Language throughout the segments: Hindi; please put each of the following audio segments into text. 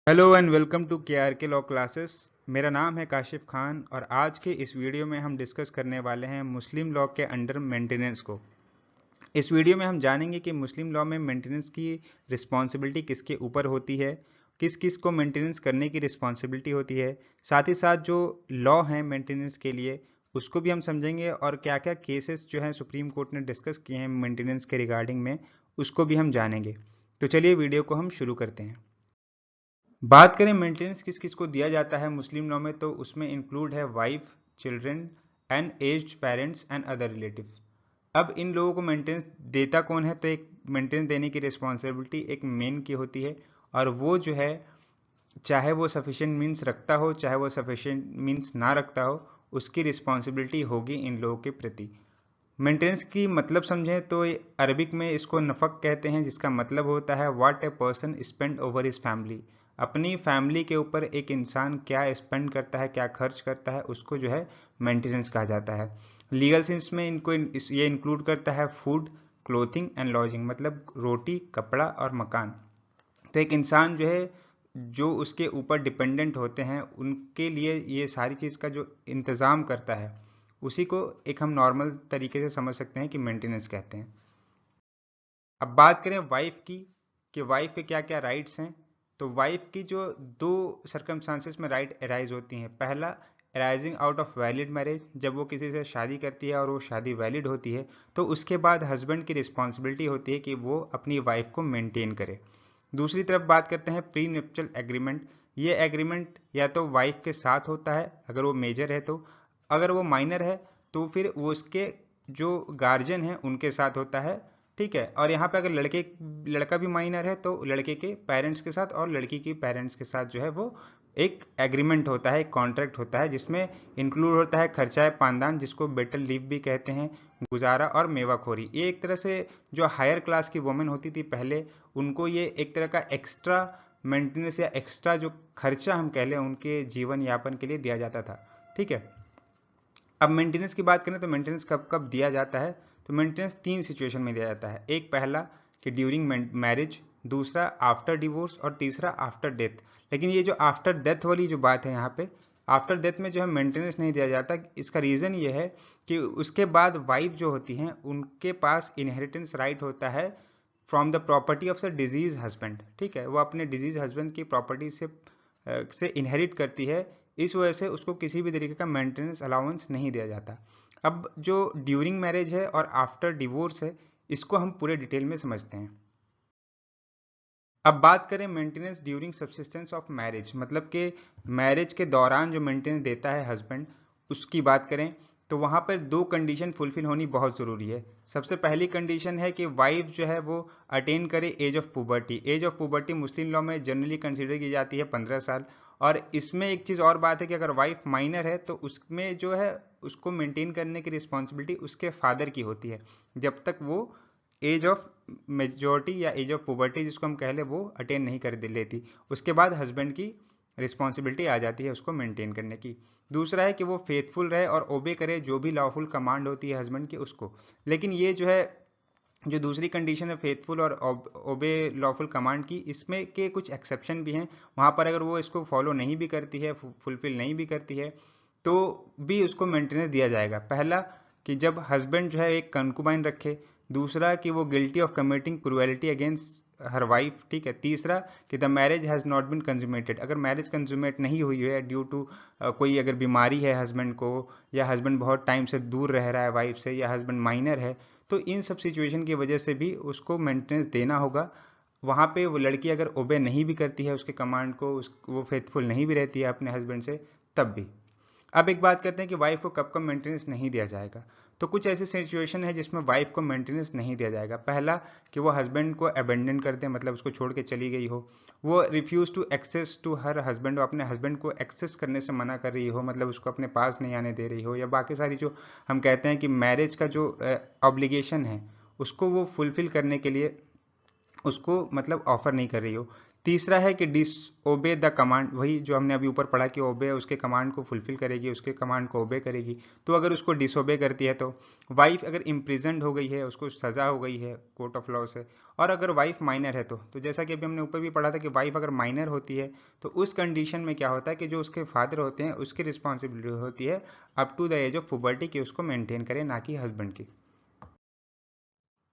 हेलो एंड वेलकम टू के लॉ क्लासेस। मेरा नाम है काशिफ खान और आज के इस वीडियो में हम डिस्कस करने वाले हैं मुस्लिम लॉ के अंडर मेंटेनेंस को। इस वीडियो में हम जानेंगे कि मुस्लिम लॉ में मेंटेनेंस की रिस्पॉन्सिबिलिटी किसके ऊपर होती है, किस किस को मेंटेनेंस करने की रिस्पॉन्सिबिलिटी होती है, साथ ही साथ जो लॉ हैं मेंटेनेंस के लिए उसको भी हम समझेंगे और क्या क्या केसेस जो हैं सुप्रीम कोर्ट ने डिस्कस किए हैं मेंटेनेंस के रिगार्डिंग में उसको भी हम जानेंगे। तो चलिए वीडियो को हम शुरू करते हैं। बात करें मेंटेनेंस किस किस को दिया जाता है मुस्लिम लॉ में, तो उसमें इंक्लूड है wife, children and aged parents and other relatives. अब इन लोगों को मेंटेनेंस देता कौन है, तो एक मेंटेनेंस देने की रिस्पॉन्सिबिलिटी एक मेन की होती है और वो जो है चाहे वो सफिशिएंट मीन्स रखता हो चाहे वो सफिशिएंट मीन्स ना रखता हो, उसकी रिस्पॉन्सिबिलिटी होगी इन लोगों के प्रति। मेंटेनेंस की मतलब समझें तो अरबिक में इसको नफक कहते हैं, जिसका मतलब होता है what a person spend over his family. अपनी फैमिली के ऊपर एक इंसान क्या स्पेंड करता है, क्या खर्च करता है, उसको जो है मेंटेनेंस कहा जाता है। लीगल सेंस में ये इंक्लूड करता है फूड, क्लोथिंग एंड लॉजिंग, मतलब रोटी, कपड़ा और मकान। तो एक इंसान जो है जो उसके ऊपर डिपेंडेंट होते हैं उनके लिए ये सारी चीज़ का जो इंतज़ाम करता है उसी को एक हम नॉर्मल तरीके से समझ सकते हैं कि मेंटेनेंस कहते हैं। अब बात करें वाइफ की कि वाइफ के क्या क्या राइट्स हैं, तो वाइफ की जो दो सर्कमस्टांसेस में राइट अराइज होती हैं। पहला, arising out of valid marriage, जब वो किसी से शादी करती है और वो शादी वैलिड होती है तो उसके बाद हस्बैंड की रिस्पॉन्सिबिलिटी होती है कि वो अपनी वाइफ को मेंटेन करे। दूसरी तरफ बात करते हैं प्री नप्चल एग्रीमेंट। ये एग्रीमेंट या तो वाइफ के साथ होता है अगर वो मेजर है, तो अगर वो माइनर है तो फिर वो उसके जो गार्जियन हैं उनके साथ होता है। ठीक है, और यहाँ पे अगर लड़का भी माइनर है तो लड़के के पेरेंट्स के साथ और लड़की के पेरेंट्स के साथ जो है वो एक एग्रीमेंट होता है, एक कॉन्ट्रैक्ट होता है, जिसमें इंक्लूड होता है खर्चाए पानदान, जिसको बेटल लीव भी कहते हैं, गुजारा और मेवाखोरी। ये एक तरह से जो हायर क्लास की वुमेन होती थी पहले, उनको ये एक तरह का एक्स्ट्रा मेंटेनेंस या एक्स्ट्रा जो खर्चा हम कह लें उनके जीवन यापन के लिए दिया जाता था। ठीक है, अब मेंटेनेंस की बात करें तो मेंटेनेंस कब कब दिया जाता है, तो मेंटेनेंस तीन सिचुएशन में दिया जाता है। एक, पहला कि ड्यूरिंग मैरिज, दूसरा आफ्टर डिवोर्स और तीसरा आफ्टर डेथ। लेकिन ये जो आफ्टर डेथ वाली जो बात है, यहाँ पे आफ्टर डेथ में जो है मेंटेनेंस नहीं दिया जाता। इसका रीज़न ये है कि उसके बाद वाइफ जो होती हैं उनके पास इनहेरिटेंस राइट होता है from the property of the disease husband. ठीक है, वो अपने डिजीज हस्बैंड की प्रॉपर्टी से इनहेरिट करती है, इस वजह से उसको किसी भी तरीके का मेंटेनेंस अलाउंस नहीं दिया जाता। अब जो ड्यूरिंग मैरिज है और आफ्टर डिवोर्स है, इसको हम पूरे डिटेल में समझते हैं। अब बात करें maintenance during subsistence of marriage, मतलब कि मैरिज के दौरान जो मेंटेनेंस देता है हस्बैंड, उसकी बात करें तो वहाँ पर दो कंडीशन फुलफिल होनी बहुत ज़रूरी है। सबसे पहली कंडीशन है कि वाइफ जो है वो अटेन करे age of puberty. Age of puberty Muslim law में जनरली कंसिडर की जाती है 15 साल। और इसमें एक चीज़ और बात है कि अगर वाइफ माइनर है तो उसमें जो है उसको मेंटेन करने की रिस्पॉन्सिबिलिटी उसके फादर की होती है, जब तक वो एज ऑफ मेजोरिटी या एज ऑफ पुबर्टी जिसको हम कह ले वो अटेन नहीं कर लेती। उसके बाद हस्बैंड की रिस्पॉन्सिबिलिटी आ जाती है उसको मेंटेन करने की। दूसरा है कि वो फेथफुल रहे और ओबे करे जो भी लॉफुल कमांड होती है हस्बैंड की उसको। लेकिन ये जो है जो दूसरी कंडीशन है फेथफुल और ओबे लॉफुल कमांड की, इसमें के कुछ एक्सेप्शन भी हैं। वहाँ पर अगर वो इसको फॉलो नहीं भी करती है, फुलफिल नहीं भी करती है, तो भी उसको मेंटेनेंस दिया जाएगा। पहला कि जब हस्बैंड जो है एक कंकुबाइन रखे, दूसरा कि वो guilty of committing cruelty against her wife. ठीक है, तीसरा कि the marriage has not been consummated, अगर मैरिज कंज्यूमेट नहीं हुई है ड्यू टू कोई अगर बीमारी है हस्बैंड को, या हस्बैंड बहुत टाइम से दूर रह रहा है वाइफ से, या हस्बैंड माइनर है, तो इन सब सिचुएशन की वजह से भी उसको मेंटेनेंस देना होगा। वहाँ पे वो लड़की अगर ओबे नहीं भी करती है उसके कमांड को, वो फेथफुल नहीं भी रहती है अपने हस्बैंड से, तब भी। अब एक बात करते हैं कि वाइफ को कब कब मेंटेनेंस नहीं दिया जाएगा। तो कुछ ऐसी सिचुएशन है जिसमें वाइफ को मेंटेनेंस नहीं दिया जाएगा। पहला कि वो हस्बैंड को अबेंडन कर दे, मतलब उसको छोड़ के चली गई हो, वो refuse to access to her husband, अपने हस्बैंड को एक्सेस करने से मना कर रही हो, मतलब उसको अपने पास नहीं आने दे रही हो, या बाकी सारी जो हम कहते हैं कि मैरिज का जो ऑब्लिगेशन है उसको वो फुलफिल करने के लिए उसको मतलब ऑफर नहीं कर रही हो। तीसरा है कि डिसओबे द कमांड, वही जो हमने अभी ऊपर पढ़ा कि ओबे उसके कमांड को फुलफिल करेगी, उसके कमांड को ओबे करेगी। तो अगर उसको डिसओबे करती है तो वाइफ अगर इम्प्रिजन्ड हो गई है, उसको सजा हो गई है कोर्ट ऑफ लॉ से, और अगर वाइफ माइनर है तो जैसा कि अभी हमने ऊपर भी पढ़ा था कि वाइफ अगर माइनर होती है तो उस कंडीशन में क्या होता है कि जो उसके फादर होते हैं उसकी रिस्पॉन्सिबिलिटी होती है up to the age of puberty कि उसको मेंटेन करें, ना कि हस्बैंड की।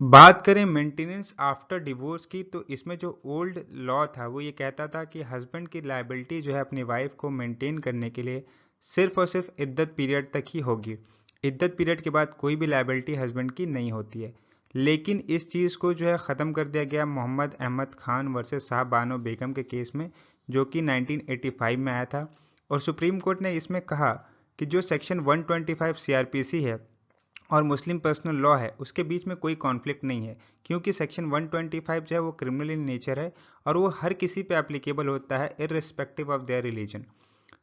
बात करें मेंटेनेंस आफ्टर डिवोर्स की, तो इसमें जो ओल्ड लॉ था वो ये कहता था कि हस्बैंड की लायबिलिटी जो है अपनी वाइफ को मेंटेन करने के लिए सिर्फ और सिर्फ इद्दत पीरियड तक ही होगी। इद्दत पीरियड के बाद कोई भी लायबिलिटी हस्बैंड की नहीं होती है। लेकिन इस चीज़ को जो है ख़त्म कर दिया गया मोहम्मद अहमद खान वर्सेस साहब बानो बेगम के केस में, जो कि 1985 में आया था। और सुप्रीम कोर्ट ने इसमें कहा कि जो सेक्शन 125 सीआरपीसी है और मुस्लिम पर्सनल लॉ है उसके बीच में कोई कॉन्फ्लिक्ट नहीं है, क्योंकि सेक्शन 125 जो है वो क्रिमिनल इन नेचर है और वो हर किसी पे एप्लीकेबल होता है irrespective of their religion.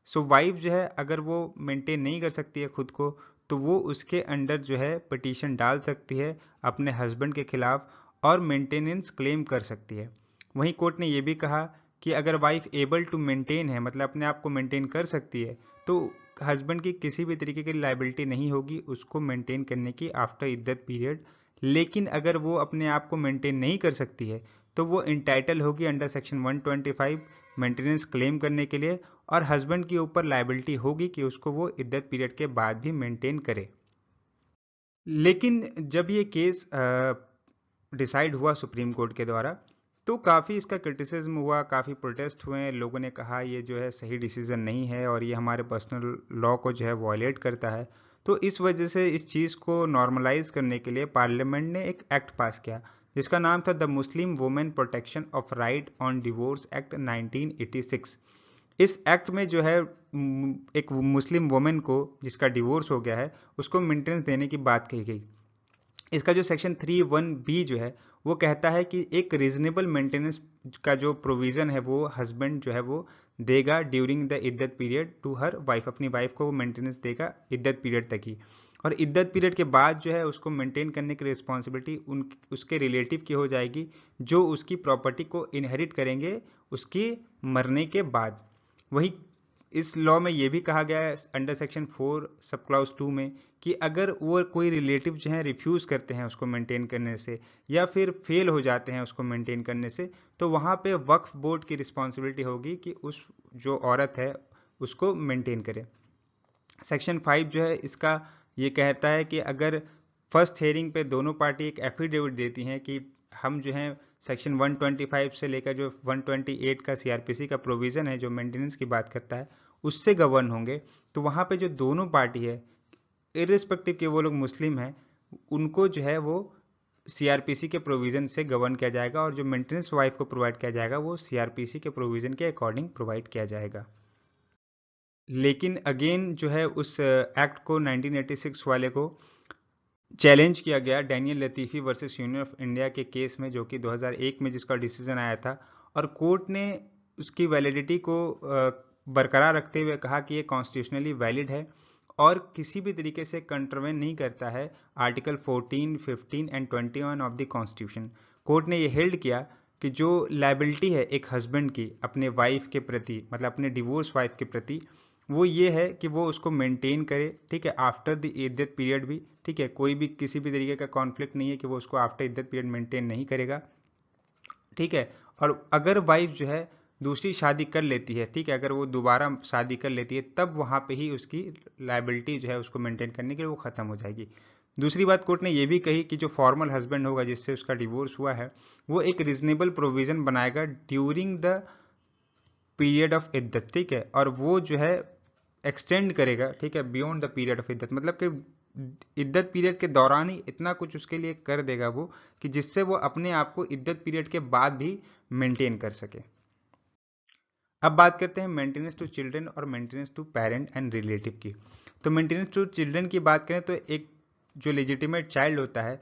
So wife जो है अगर वो मेंटेन नहीं कर सकती है खुद को, तो वो उसके अंडर जो है पिटीशन डाल सकती है अपने हस्बैंड के खिलाफ और मेंटेनेंस क्लेम कर सकती है। वहीं कोर्ट ने ये भी कहा कि अगर वाइफ एबल टू मेंटेन है, मतलब अपने आप को मेंटेन कर सकती है, तो हस्बैंड की किसी भी तरीके की लाइबिलिटी नहीं होगी उसको मेंटेन करने की आफ्टर इद्दत पीरियड। लेकिन अगर वो अपने आप को मेंटेन नहीं कर सकती है तो वो इंटाइटल होगी अंडर सेक्शन 125 मेंटेनेंस क्लेम करने के लिए, और हस्बैंड के ऊपर लाइबिलिटी होगी कि उसको वो इद्दत पीरियड के बाद भी मेंटेन करे। लेकिन जब ये केस डिसाइड हुआ सुप्रीम कोर्ट के द्वारा, तो काफ़ी इसका क्रिटिसिज्म हुआ, काफ़ी प्रोटेस्ट हुए, लोगों ने कहा ये जो है सही डिसीजन नहीं है और ये हमारे पर्सनल लॉ को जो है वॉयलेट करता है। तो इस वजह से इस चीज़ को नॉर्मलाइज करने के लिए पार्लियामेंट ने एक एक्ट पास किया जिसका नाम था the Muslim women protection of right on divorce act 1986। इस एक्ट में जो है एक मुस्लिम वुमेन को जिसका डिवोर्स हो गया है उसको मेंटेनेंस देने की बात कही गई। इसका जो सेक्शन 3(1)(b) जो है वो कहता है कि एक रीजनेबल मेंटेनेंस का जो प्रोविज़न है वो हस्बैंड जो है वो देगा ड्यूरिंग द इद्दत पीरियड टू हर वाइफ, अपनी वाइफ को वो मेंटेनेंस देगा इद्दत पीरियड तक ही। और इद्दत पीरियड के बाद जो है उसको मेंटेन करने की रिस्पॉन्सिबिलिटी उसके रिलेटिव की हो जाएगी जो उसकी प्रॉपर्टी को इनहेरिट करेंगे उसकी मरने के बाद। वही इस लॉ में ये भी कहा गया है अंडर सेक्शन 4 सब क्लॉज 2 में कि अगर वो कोई रिलेटिव जो है रिफ्यूज़ करते हैं उसको मेंटेन करने से या फिर फेल हो जाते हैं उसको मेंटेन करने से, तो वहाँ पे वक्फ बोर्ड की रिस्पॉन्सिबिलिटी होगी कि उस जो औरत है उसको मेंटेन करे। सेक्शन 5 जो है इसका ये कहता है कि अगर फर्स्ट हेयरिंग पे दोनों पार्टी एक एफिडेविट देती हैं कि हम जो है सेक्शन 125 से लेकर जो 128 का सीआरपीसी का प्रोविज़न है जो मेंटेनेंस की बात करता है उससे गवर्न होंगे, तो वहाँ पे जो दोनों पार्टी है इरिस्पेक्टिव कि वो लोग मुस्लिम हैं उनको जो है वो सीआरपीसी के प्रोविज़न से गवर्न किया जाएगा और जो मेंटेनेंस वाइफ को प्रोवाइड किया जाएगा वो सीआरपीसी के प्रोविज़न के अकॉर्डिंग प्रोवाइड किया जाएगा। लेकिन अगेन जो है उस एक्ट को 1986 वाले को चैलेंज किया गया Daniel Latifi versus union of India के केस में, जो कि 2001 में जिसका डिसीजन आया था, और कोर्ट ने उसकी वैलिडिटी को बरकरार रखते हुए कहा कि ये कॉन्स्टिट्यूशनली वैलिड है और किसी भी तरीके से कंट्रोवेंट नहीं करता है article 14, 15 and 21 of the constitution. Court ने ये हेल्ड किया कि जो लायबिलिटी है एक हस्बैंड की अपने वाइफ के प्रति, मतलब अपने डिवोर्स वाइफ के प्रति, वो ये है कि वो उसको मेंटेन करे, ठीक है, आफ्टर द इद्दत पीरियड भी, ठीक है, कोई भी किसी भी तरीके का कॉन्फ्लिक्ट नहीं है कि वो उसको आफ्टर इद्दत पीरियड मेंटेन नहीं करेगा, ठीक है। और अगर वाइफ जो है दूसरी शादी कर लेती है, ठीक है, अगर वो दोबारा शादी कर लेती है तब वहाँ पे ही उसकी लायबिलिटी जो है उसको मेंटेन करने के लिए वो ख़त्म हो जाएगी। दूसरी बात कोर्ट ने ये भी कही कि जो फॉर्मल हस्बैंड होगा जिससे उसका डिवोर्स हुआ है वो एक रीजनेबल प्रोविज़न बनाएगा ड्यूरिंग द पीरियड ऑफ इद्दत, ठीक है, और वो जो है एक्सटेंड करेगा, ठीक है, बियॉन्ड द पीरियड ऑफ इद्दत, मतलब कि इद्दत पीरियड के दौरान ही इतना कुछ उसके लिए कर देगा वो कि जिससे वो अपने आप को इद्दत पीरियड के बाद भी मेंटेन कर सके। अब बात करते हैं मेंटेनेंस टू चिल्ड्रन और maintenance to parent and relative की। तो मेंटेनेंस टू चिल्ड्रन की बात करें तो एक जो लेजिटिमेट चाइल्ड होता है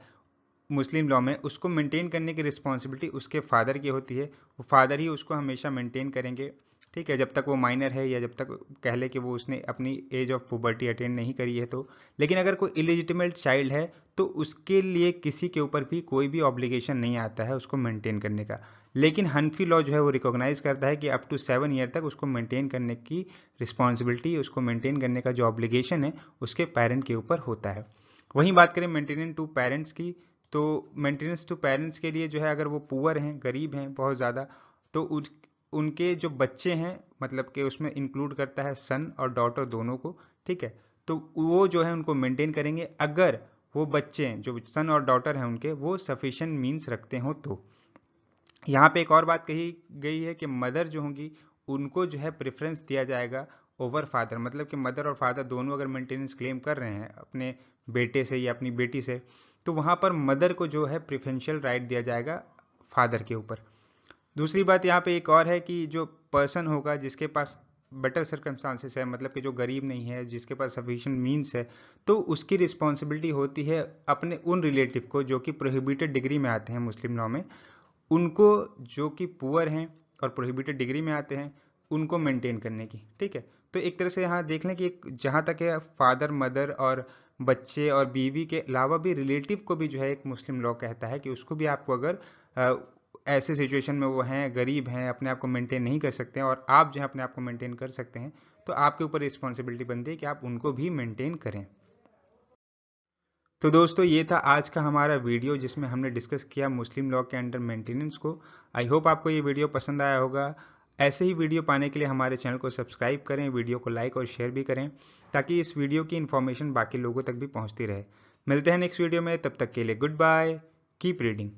मुस्लिम लॉ में उसको मेंटेन करने की रिस्पॉन्सिबिलिटी उसके फादर की होती है, वो फादर ही उसको हमेशा मेंटेन करेंगे ठीक है, जब तक वो माइनर है या जब तक कह ले कि वो उसने अपनी एज ऑफ पुबर्टी अटेन नहीं करी है तो। लेकिन अगर कोई इलिजिटिमेट चाइल्ड है तो उसके लिए किसी के ऊपर भी कोई भी ऑब्लिगेशन नहीं आता है उसको मेंटेन करने का। लेकिन हनफी लॉ जो है वो रिकॉग्नाइज करता है कि अप टू 7 ईयर तक उसको मेंटेन करने की रिस्पॉन्सिबिलिटी, उसको मेंटेन करने का जो ऑब्लिगेशन है उसके पेरेंट के ऊपर होता है। वहीं बात करें मेंटेनेंस टू पेरेंट्स की, तो मेंटेनेंस टू पेरेंट्स के लिए जो है अगर वो पुअर हैं, गरीब हैं बहुत ज़्यादा, तो उनके जो बच्चे हैं, मतलब कि उसमें इंक्लूड करता है सन और डॉटर दोनों को, ठीक है, तो वो जो है उनको मेंटेन करेंगे अगर वो बच्चे हैं जो सन और डॉटर हैं उनके, वो सफिशिएंट मीन्स रखते हो तो। यहाँ पे एक और बात कही गई है कि मदर जो होंगी उनको जो है प्रेफरेंस दिया जाएगा ओवर फादर, मतलब कि मदर और फादर दोनों अगर मेंटेनेंस क्लेम कर रहे हैं अपने बेटे से या अपनी बेटी से, तो वहाँ पर मदर को जो है प्रेफरेंशियल राइट दिया जाएगा फादर के ऊपर। दूसरी बात यहाँ पे एक और है कि जो पर्सन होगा जिसके पास बेटर सर्कमस्टांसेस है, मतलब कि जो गरीब नहीं है, जिसके पास सफिशिएंट मीन्स है, तो उसकी रिस्पॉन्सिबिलिटी होती है अपने उन रिलेटिव को जो कि प्रोहिबिटेड डिग्री में आते हैं मुस्लिम लॉ में, उनको जो कि पुअर हैं और प्रोहिबिटेड डिग्री में आते हैं उनको मेंटेन करने की, ठीक है। तो एक तरह से यहाँ देख लें कि जहाँ तक है फादर मदर और बच्चे और बीवी के अलावा भी रिलेटिव को भी जो है एक मुस्लिम लॉ कहता है कि उसको भी आपको अगर ऐसे सिचुएशन में वो हैं, गरीब हैं, अपने आप को मेंटेन नहीं कर सकते हैं और आप जो है अपने आप को मेंटेन कर सकते हैं, तो आपके ऊपर रिस्पॉन्सिबिलिटी बनती है कि आप उनको भी मेंटेन करें। तो दोस्तों ये था आज का हमारा वीडियो जिसमें हमने डिस्कस किया मुस्लिम लॉ के अंडर मेंटेनेंस को। आई होप आपको ये वीडियो पसंद आया होगा। ऐसे ही वीडियो पाने के लिए हमारे चैनल को सब्सक्राइब करें, वीडियो को लाइक और शेयर भी करें ताकि इस वीडियो की इन्फॉर्मेशन बाकी लोगों तक भी पहुंचती रहे। मिलते हैं नेक्स्ट वीडियो में, तब तक के लिए गुड बाय, कीप रीडिंग।